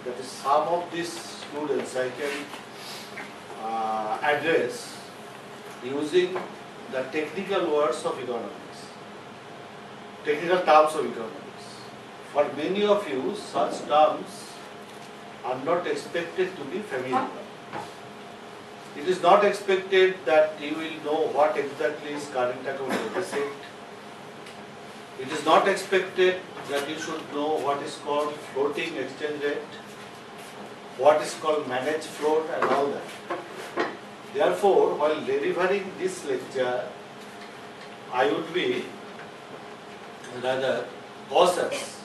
that is some of these students I can address using the technical words of economics, technical terms of economics. For many of you, such terms are not expected to be familiar. It is not expected that you will know what exactly is current account deficit. It is not expected that you should know what is called floating exchange rate, what is called managed float and all that. Therefore, while delivering this lecture, I would be rather cautious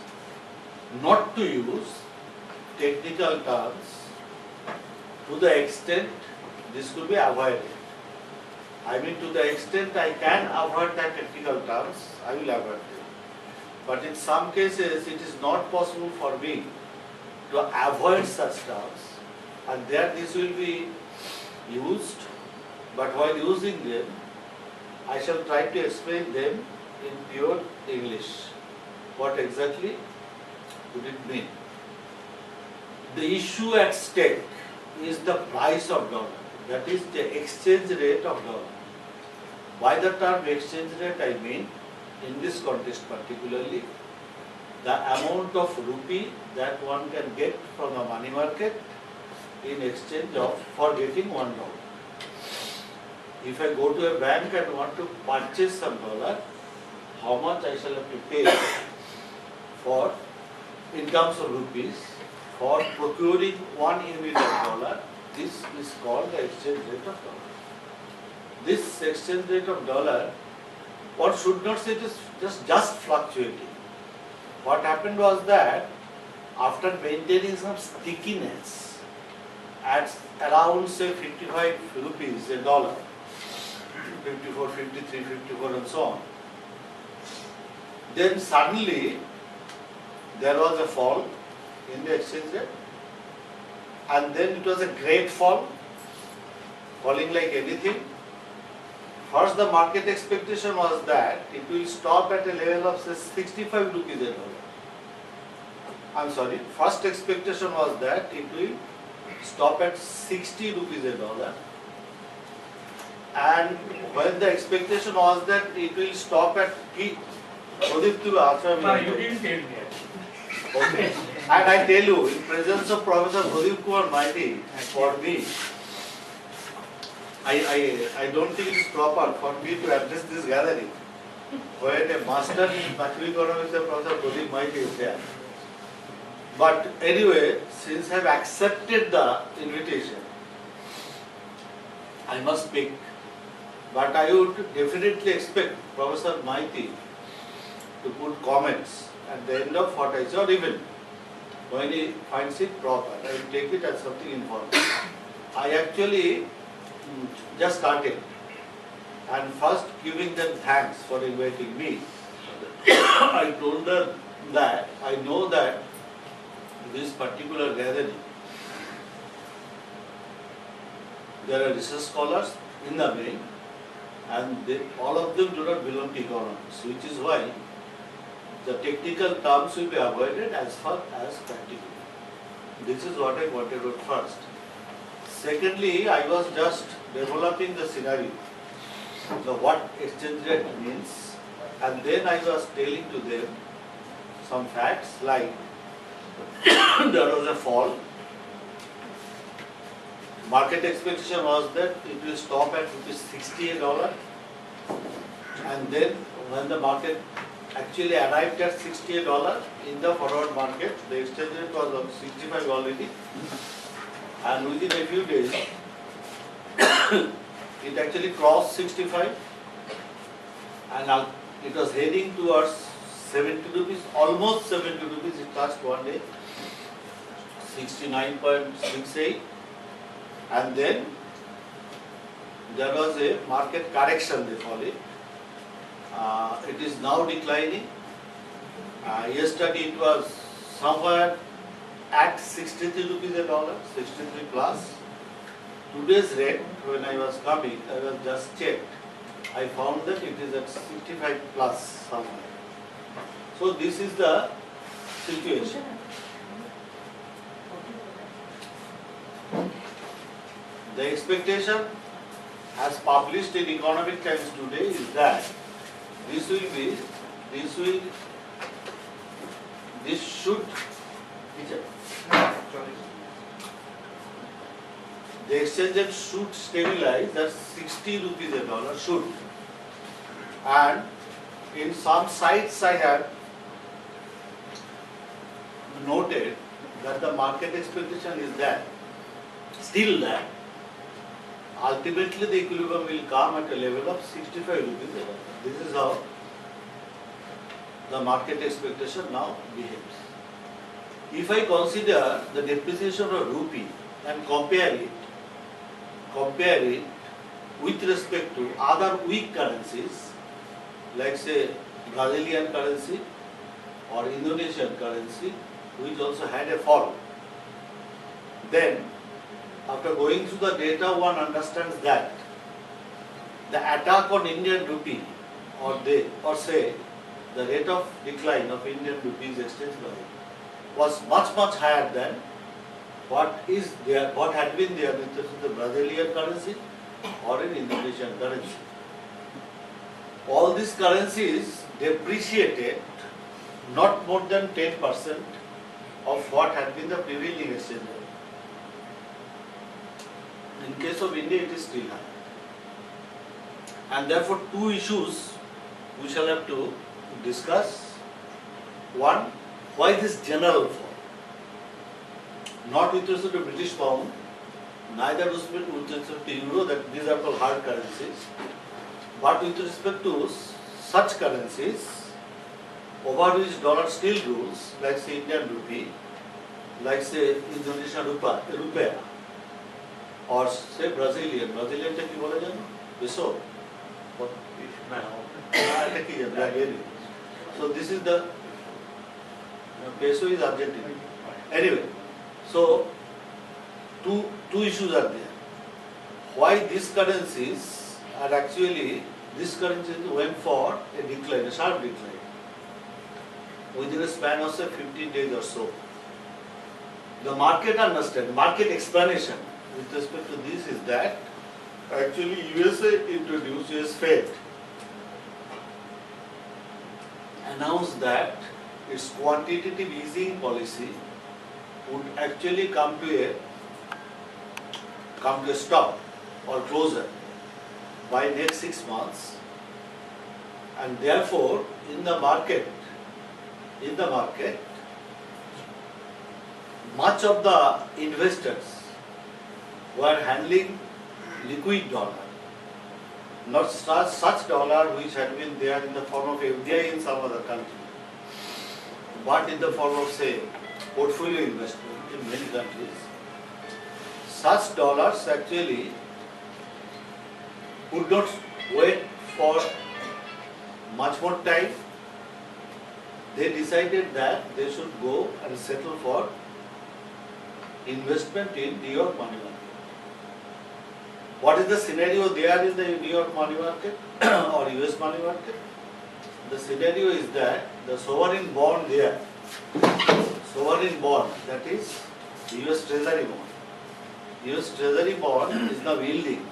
not to use technical terms to the extent this could be avoided. I mean, to the extent I can avoid the technical terms, I will avoid them. But in some cases, it is not possible for me to avoid such terms, and there this will be used, but while using them, I shall try to explain them in pure English. What exactly would it mean? The issue at stake is the price of dollar, that is the exchange rate of dollar. By the term exchange rate, I mean, in this context particularly, the amount of rupee that one can get from the money market in exchange of for getting $1. If I go to a bank and want to purchase some dollar, how much I shall have to pay for, in terms of rupees, for procuring 1 unit of dollar. This is called the exchange rate of dollar. This exchange rate of dollar, one should not say it is just fluctuating. What happened was that after maintaining some stickiness at around say 55 rupees a dollar, 54, 53, 54 and so on, then suddenly there was a fall in the exchange rate, and then it was a great fall, falling like anything. First, the market expectation was that it will stop at a level of say 65 rupees a dollar. I'm sorry, first expectation was that it will stop at 60 rupees a dollar. And when the expectation was that it will stop at Pradip, you didn't tell me. okay. And I tell you, in presence of Professor Pradip Kumar Maiti, for me, I don't think it is proper for me to address this gathering when a master in macroeconomics and Professor Pradip Maiti is there. But anyway, since I have accepted the invitation, I must speak. But I would definitely expect Professor Maiti to put comments at the end of what I said, or even when he finds it proper, I will take it as something informal. I actually just started, and first giving them thanks for inviting me. I told them that I know that this particular gathering, there are research scholars in the main, and all of them do not belong to economics, which is why the technical terms will be avoided as far as practical. This is what I wanted at first. Secondly, I was just developing the scenario, what exchange rate means, and then I was telling to them some facts like there was a fall. Market expectation was that it will stop at ₹60 a dollar, and then when the market actually arrived at $60 a dollar in the forward market, the exchange rate was on 65 already, and within a few days it actually crossed 65, and it was heading towards 70 rupees, almost 70 rupees. It touched one day 69.68, and then there was a market correction, they call it. It is now declining. Yesterday it was somewhere at 63 rupees a dollar, 63 plus. Today's rate, when I was coming, I was just checked. I found that it is at 65 plus somewhere. So this is the situation. The expectation as published in Economic Times today is that this should, the exchange rate should stabilize at 60 rupees a dollar, should. And in some sites I have noted that the market expectation is that, still that, ultimately the equilibrium will come at a level of 65 rupees a dollar. This is how the market expectation now behaves. If I consider the depreciation of rupee and compare it with respect to other weak currencies, like say Brazilian currency or Indonesian currency, which also had a fall, then after going through the data, one understands that the attack on Indian rupee or say the rate of decline of Indian rupee's exchange value was much higher than what had been there with the Brazilian currency or in Indonesian currency. All these currencies depreciated not more than 10% of what had been the prevailing exchange rate. In case of India, it is still high. And therefore, two issues we shall have to discuss. One, why this general fall? Not with respect to British pound, neither with respect to euro, that these are called hard currencies, but with respect to such currencies over which dollar still rules, like say Indian rupee, like say Indonesian rupiah, or say Brazilian টা কি বলা জানো? Peso. So this is the peso is Argentine. Anyway, so two issues are there. Why these currencies are actually, this currency went for a decline, a sharp decline, within a span of say 15 days or so. The market explanation with respect to this is that actually USA introduced, US Fed announced that its quantitative easing policy would actually come to a stop or closure by next 6 months, and therefore in the market much of the investors were handling liquid dollar, not such dollar which had been there in the form of FDI in some other country, but in the form of say portfolio investment in many countries. Such dollars actually could not wait for much more time. They decided that they should go and settle for investment in New York money market. What is the scenario there in the New York money market or US money market? The scenario is that the sovereign bond there, that is US Treasury bond. US Treasury bond is now yielding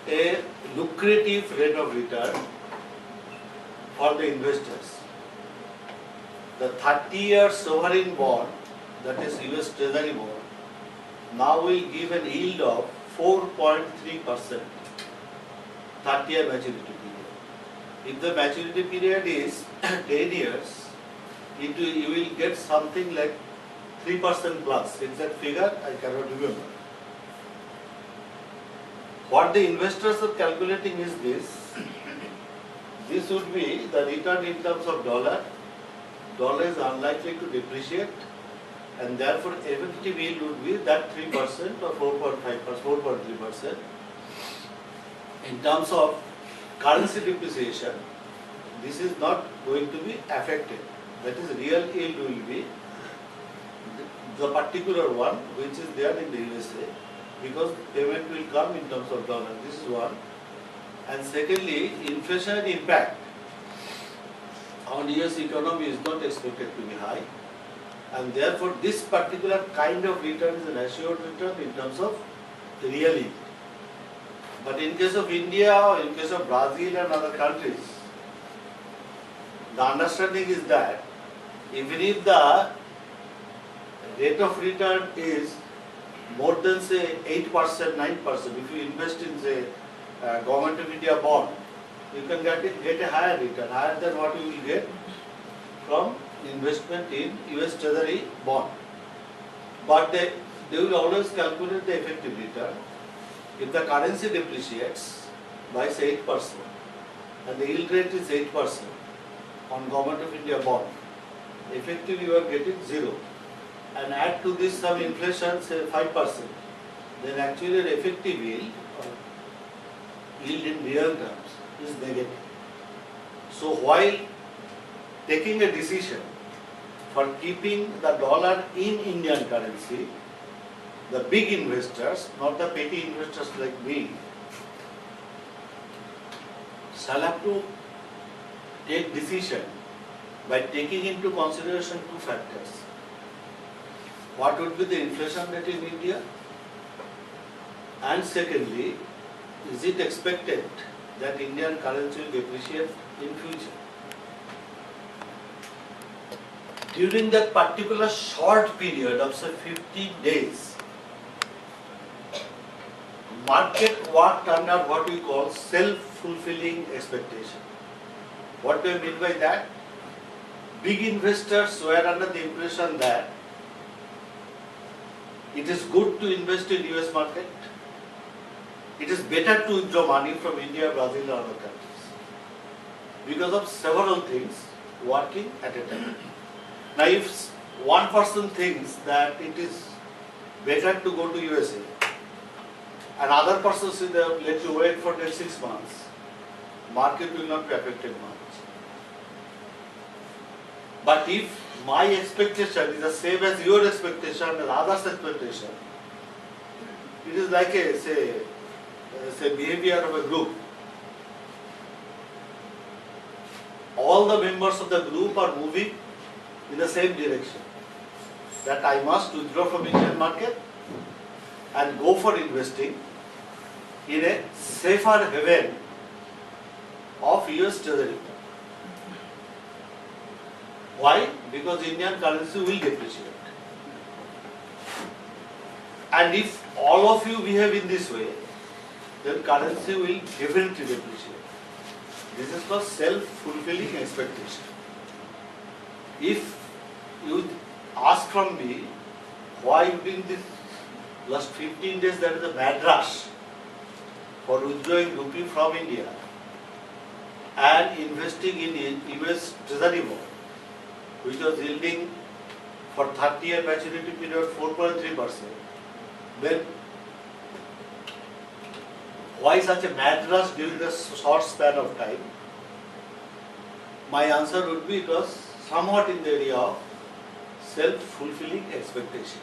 a lucrative rate of return for the investors. The 30-year sovereign bond, that is US Treasury bond, now will give an yield of 4.3%, 30-year maturity period. If the maturity period is 10 years, you will get something like 3% plus. Exact figure I cannot remember. What the investors are calculating is this. This would be the return in terms of dollar. Dollar is unlikely to depreciate, and therefore effective yield would be that 3% or 4.5%, 4.3%. In terms of currency depreciation, this is not going to be affected. That is, real yield will be the particular one which is there in the USA, because payment will come in terms of dollar. This is one. And secondly, inflationary impact on US economy is not expected to be high. And therefore this particular kind of return is an assured return in terms of real yield. But in case of India or in case of Brazil and other countries, the understanding is that even if the rate of return is more than say 8%, 9%, if you invest in say Government of India bond, you can get a higher return, higher than what you will get from investment in US Treasury bond. But they will always calculate the effective return. If the currency depreciates by say 8% and the yield rate is 8% on Government of India bond, effectively you are getting 0. And add to this some inflation, say 5%, then actually the effective yield in real terms is negative. So while taking a decision for keeping the dollar in Indian currency, the big investors, not the petty investors like me, shall have to take decision by taking into consideration two factors. What would be the inflation rate in India? And secondly, is it expected that Indian currency will depreciate in future? During that particular short period of say 15 days, market worked under what we call self-fulfilling expectation. What do I mean by that? Big investors were under the impression that it is good to invest in US market. It is better to withdraw money from India, Brazil or other countries because of several things working at a time. Now if one person thinks that it is better to go to USA and other person says let you wait for next 6 months, market will not be affected much. But if my expectation is the same as your expectation and others' expectation, it is like a say behavior of a group. All the members of the group are moving in the same direction. That I must withdraw from Indian market and go for investing in a safer haven of US Treasury. Why? Because Indian currency will depreciate. And if all of you behave in this way, then currency will definitely depreciate. This is called self-fulfilling expectation. If you ask from me why within this last 15 days there is a mad rush for withdrawing rupee from India and investing in US Treasury bond, which was yielding for 30-year maturity period 4.3%, then why such a mad rush during a short span of time? My answer would be it was somewhat in the area of self-fulfilling expectation.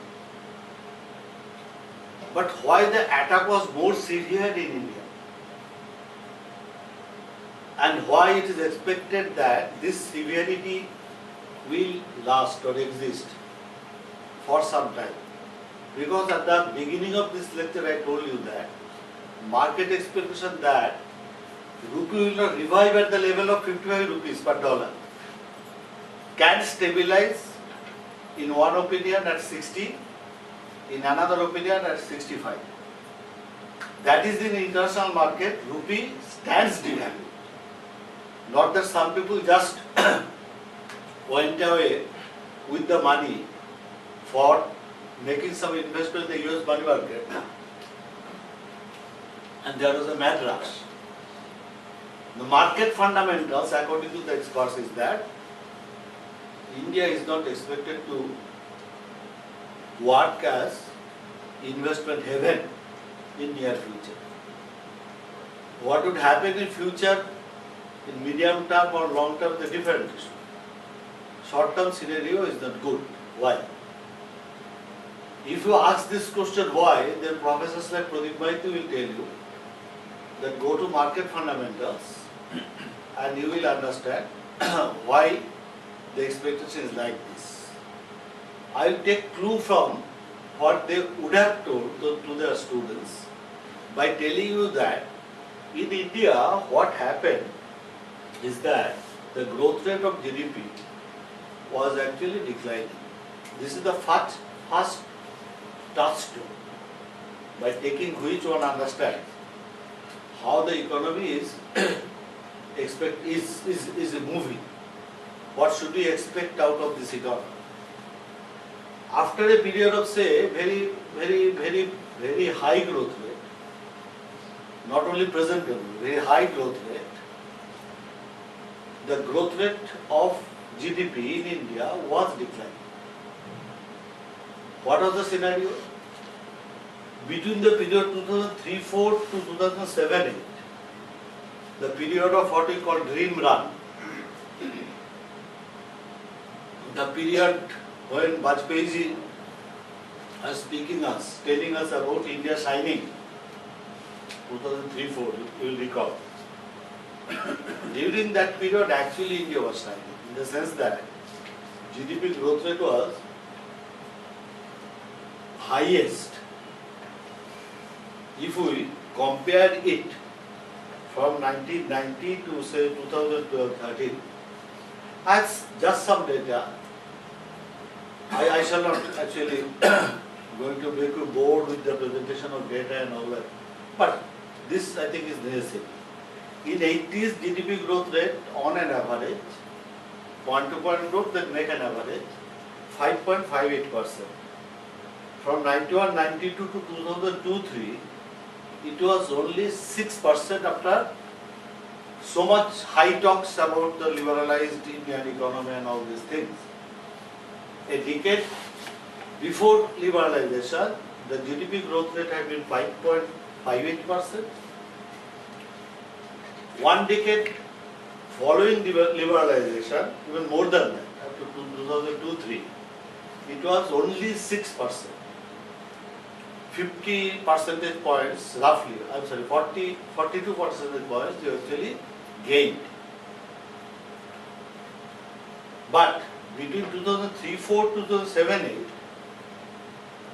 But why the attack was more severe in India? And why it is expected that this severity will last or exist for some time? Because at the beginning of this lecture I told you that market expectation that rupee will not revive at the level of 55 rupees per dollar, can stabilize in one opinion at 60, in another opinion at 65. That is in international market, rupee stands devalued. Not that some people just went away with the money for making some investment in the US money market and there was a mad rush. The market fundamentals according to the experts is that India is not expected to work as investment haven in near future. What would happen in future, in medium term or long term, is a different issue. Short term scenario is not good. Why? If you ask this question why, then professors like Pradeep Maiti will tell you that go to market fundamentals and you will understand why the expectation is like this. I'll take clue from what they would have told to their students by telling you that in India what happened is that the growth rate of GDP was actually declining. This is the first touchstone by taking which one understands how the economy is is moving. What should we expect out of this economy? After a period of say very high growth rate, not only present level, very high growth rate, the growth rate of GDP in India was declining. What was the scenario? Between the period 2003-4 to 2007-8, the period of what we call dream run, the period when Vajpayee was speaking us, telling us about India shining, 2003-4, you will recall. During that period, actually India was shining, in the sense that GDP growth rate was highest. If we compare it from 1990 to say 2012-13, as just some data, I shall not actually going to make you bored with the presentation of data and all that, but this I think is necessary. In 80s, GDP growth rate on an average, point-to-point growth, that make an average 5.58%. From 91-92 to 2002-3, it was only 6% after so much high talks about the liberalized Indian economy and all these things. A decade before liberalization, the GDP growth rate had been 5.58%. One decade following liberalization, even more than that, up to 2002-3, it was only 6%. 50 percentage points, roughly, 42 percentage points they actually gained. But between 2003-4 to 2007-8,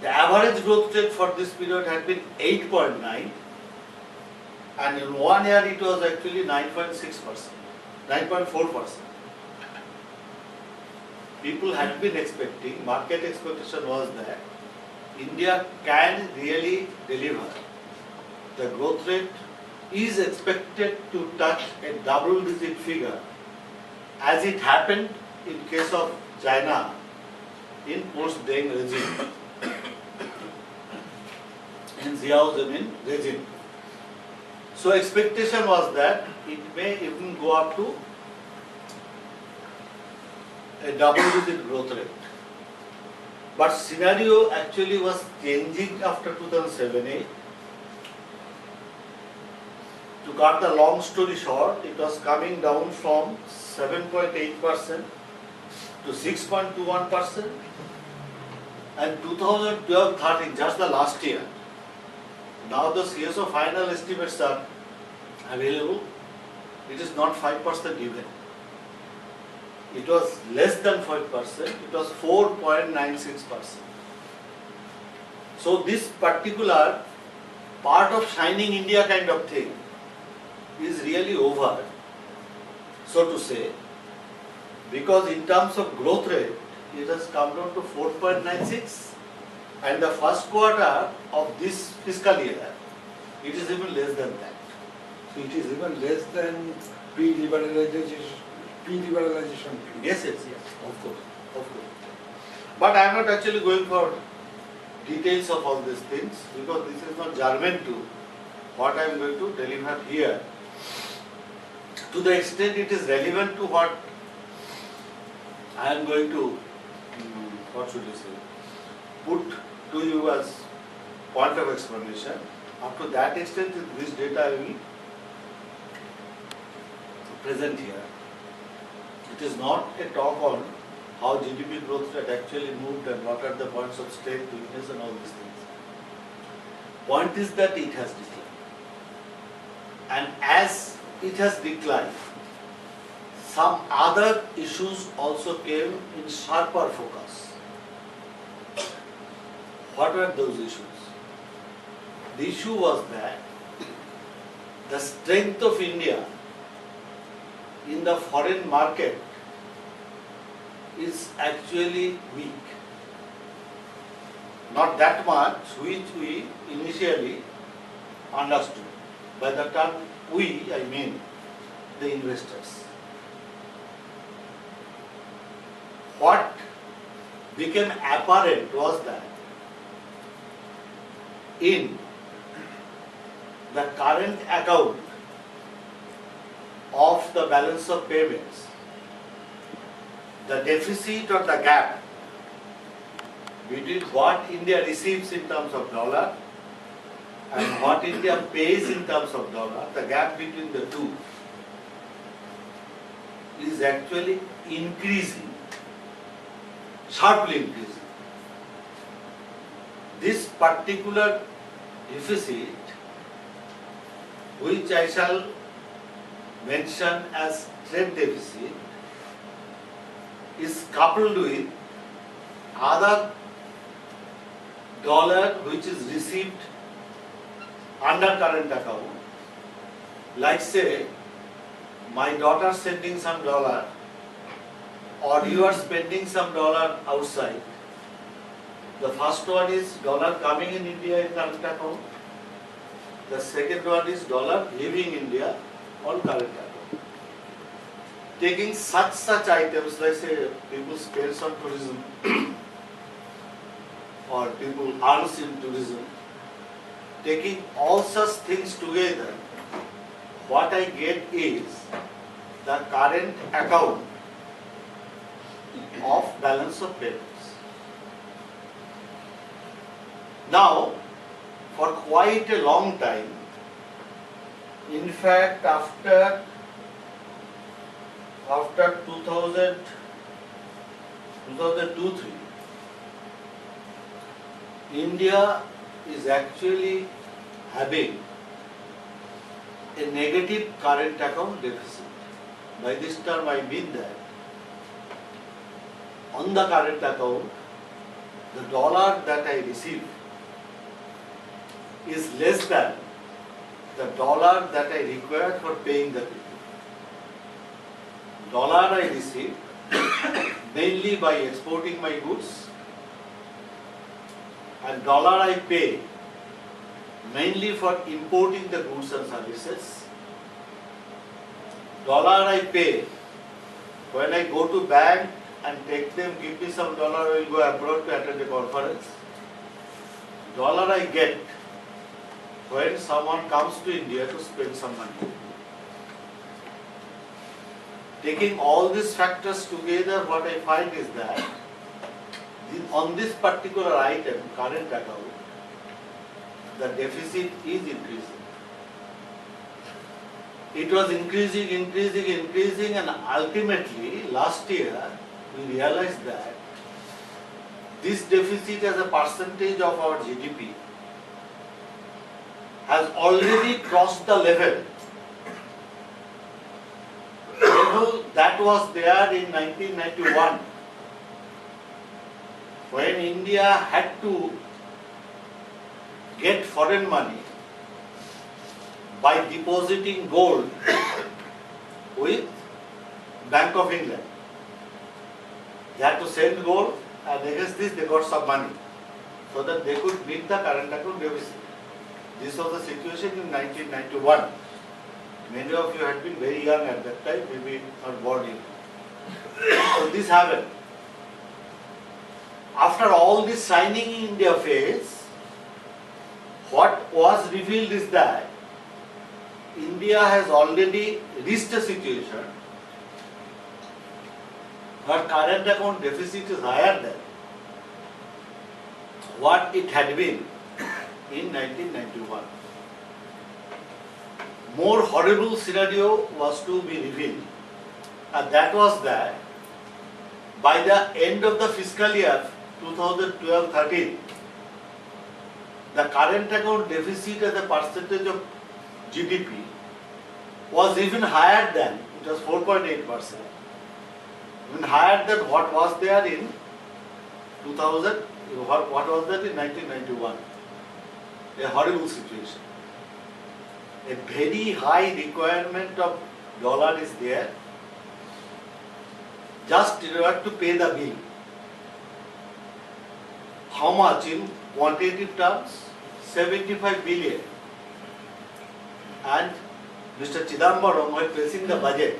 the average growth rate for this period had been 8.9, and in 1 year it was actually 9.6%, 9.4%. People had been expecting, market expectation was that India can really deliver. The growth rate is expected to touch a double-digit figure, as it happened in case of China in post-Deng regime, in Xiao Zemin regime. So expectation was that it may even go up to a double-digit growth rate. But scenario actually was changing after 2007-8. To cut the long story short, it was coming down from 7.8% to 6.21%, and 2012-13, just the last year. Now the CSO final estimates are available. It is not 5% even. It was less than 5%, it was 4.96%. So this particular part of Shining India kind of thing is really over, so to say, because in terms of growth rate, it has come down to 4.96, and the first quarter of this fiscal year, it is even less than that. So it is even less than pre-liberalization. Yes, of course. But I am not actually going for details of all these things, because this is not germane to what I am going to deliver here. To the extent it is relevant to what I am going to, put to you as point of explanation. Up to that extent, this data I will present here. It is not a talk on how GDP growth rate actually moved and what are the points of strength, weakness and all these things. Point is that it has declined. And as it has declined, some other issues also came in sharper focus. What were those issues? The issue was that the strength of India in the foreign market is actually weak. Not that much which we initially understood. By the term we, I mean the investors. What became apparent was that in the current account of the balance of payments, the deficit or the gap between what India receives in terms of dollar and what India pays in terms of dollar, the gap between the two is actually increasing, sharply increasing. This particular deficit, which I shall mention as trade deficit, is coupled with other dollar which is received under current account. Like say, my daughter sending some dollar or you are spending some dollar outside. The first one is dollar coming in India in current account. The second one is dollar leaving India on current account. Taking such items, let's say people spend on tourism or people earn in tourism, taking all such things together, what I get is the current account of balance of payments. Now, for quite a long time, in fact after 2002-3, India is actually having a negative current account deficit. By this term I mean that on the current account, the dollar that I receive is less than the dollar that I require for paying the bill. Dollar I receive mainly by exporting my goods, and dollar I pay mainly for importing the goods and services. Dollar I pay when I go to bank and take them, give me some dollar, I will go abroad to attend a conference. Dollar I get when someone comes to India to spend some money. Taking all these factors together, what I find is that on this particular item, current account, the deficit is increasing. It was increasing, and ultimately last year we realized that this deficit as a percentage of our GDP has already crossed the level that was there in 1991, when India had to get foreign money by depositing gold with Bank of England. They had to send gold, and against this they got some money so that they could meet the current account deficit. This was the situation in 1991. Many of you had been very young at that time, maybe not born yet. So this happened. After all this signing in India phase, what was revealed is that India has already reached a situation where current account deficit is higher than what it had been in 1991. More horrible scenario was to be revealed, and that was that by the end of the fiscal year 2012-13, the current account deficit as a percentage of GDP was even higher than, it was 4.8%, even higher than what was there in 2011. What was that in 1991? A horrible situation. A very high requirement of dollar is there, just in order to pay the bill. How much in quantitative terms? 75 billion. And Mr. Chidambaram, while facing the budget,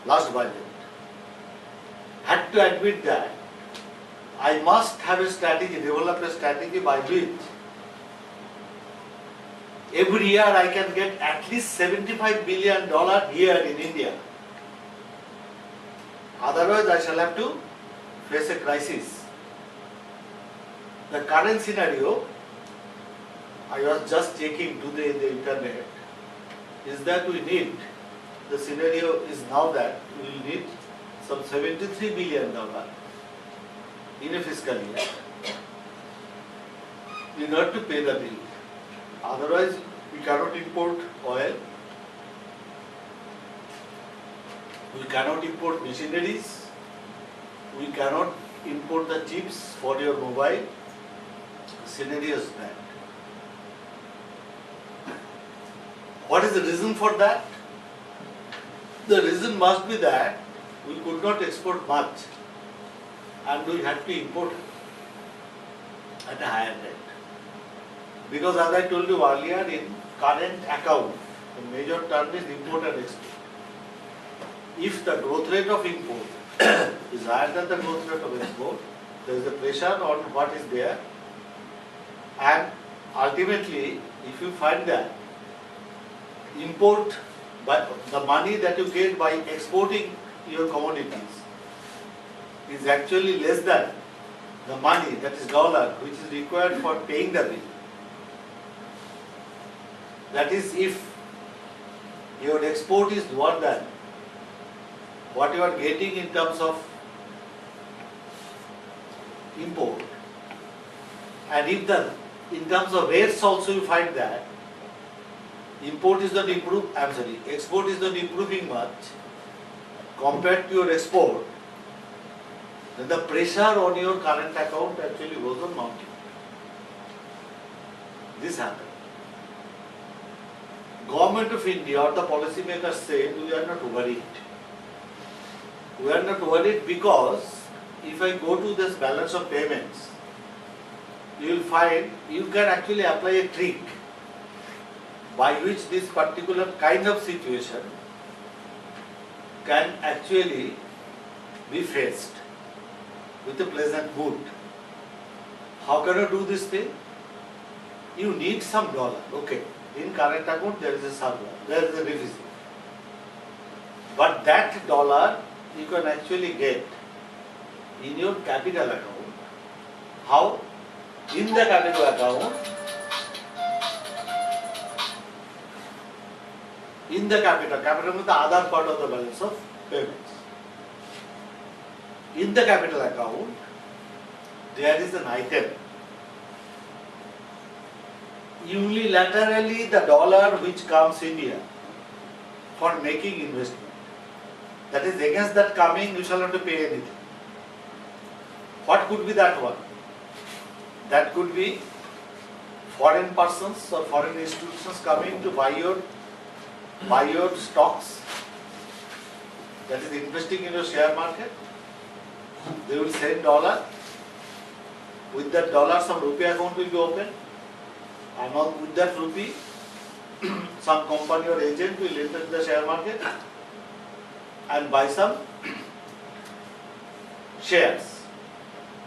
last budget, had to admit that I must have a strategy, develop a strategy by which every year I can get at least $75 billion here in India. Otherwise, I shall have to face a crisis. The current scenario, I was just checking today in the internet, is that we need, the scenario is now that we will need some $73 billion in a fiscal year in order to pay the bill. Otherwise, we cannot import oil, we cannot import machineries, we cannot import the chips for your mobile. Scenario is that. What is the reason for that? The reason must be that we could not export much and we had to import at a higher rate. Because as I told you earlier, in current account, the major term is import and export. If the growth rate of import is higher than the growth rate of export, there is a pressure on what is there, and ultimately, if you find that import, by the money that you get by exporting your commodities is actually less than the money, that is dollar, which is required for paying the bill. That is, if your export is lower than what you are getting in terms of import, and if in terms of rates also you find that export is not improving much compared to your export, then the pressure on your current account actually goes on mounting. This happened. Government of India or the policy makers said we are not worried. We are not worried because if I go to this balance of payments, you will find you can actually apply a trick by which this particular kind of situation can actually be faced with a pleasant mood. How can you do this thing? You need some dollar. Okay, in current account there is a surplus, there is a deficit. But that dollar you can actually get in your capital account. How? In the capital account, capital means the other part of the balance of payments. In the capital account, there is an item. Unilaterally, the dollar which comes in here for making investment, that is against that coming, you shall not have to pay anything. What could be that one? That could be foreign persons or foreign institutions coming to buy your stocks, that is investing in your share market. They will send dollar. With that dollar, some rupee account will be open, and with that rupee, some company or agent will enter the share market and buy some shares,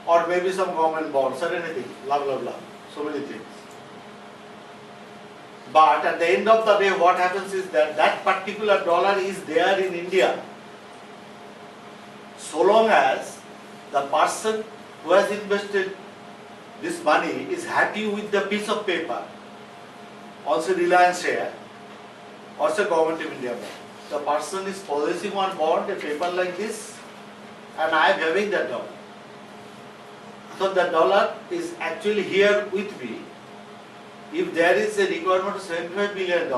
or maybe some government bonds or anything, blah blah blah, so many things. But at the end of the day, what happens is that that particular dollar is there in India, so long as the person who has invested this money is happy with the piece of paper, also Reliance share, also Government of India bond. The person is possessing one bond, a paper like this, and I am having that dollar. So the dollar is actually here with me. If there is a requirement of $75 billion,